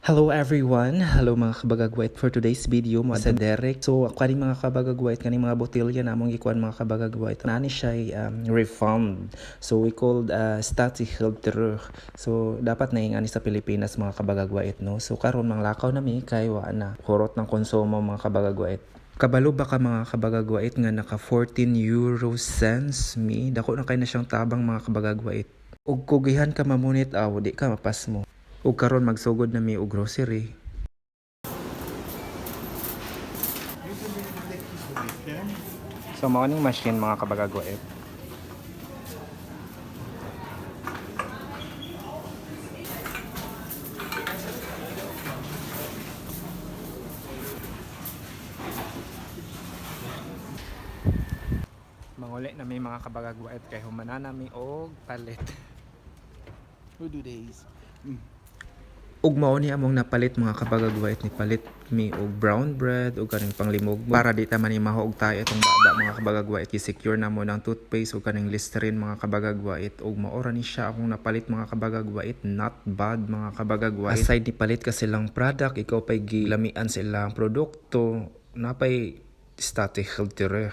Hello everyone! Hello mga kabagagwait. For today's video mo sa Derek. So kaning mga kabagagwait, kaning mga botilya namong gikuan mga kabagagwait. Nani siya refund. So we called Statihilter. So dapat na ingani sa Pilipinas mga kabagagwait no. So karon manglakaw nami kay wa na kurot ng konsumo mga kabagagwait. Kabalo ba ka mga kabagagwait nga naka 14 euro cents mi? Dako na kay na siyang tabang mga kabagagwait. Ug kugihan ka mamunit di ka mapas mo. Ug karon magsugod na mi og grocery. So mao ning machine mga kabagagwait. Manguli na may mga kabagagwait kay humana nami og palit. Who do days? Ug mao ni among napalit mga kabagagwait ni palit mi og brown bread ug kaning panglimog para di ta man mahog tayo itong baba mga kabagagwait i-secure na mo ng toothpaste ug kaning Listerine mga kabagagwait ug maora ni siya akong napalit mga kabagagwait, not bad mga kabagagwait. Aside ni palit ka silang product, ikaw pay gilamian silang produkto napay Statihilter.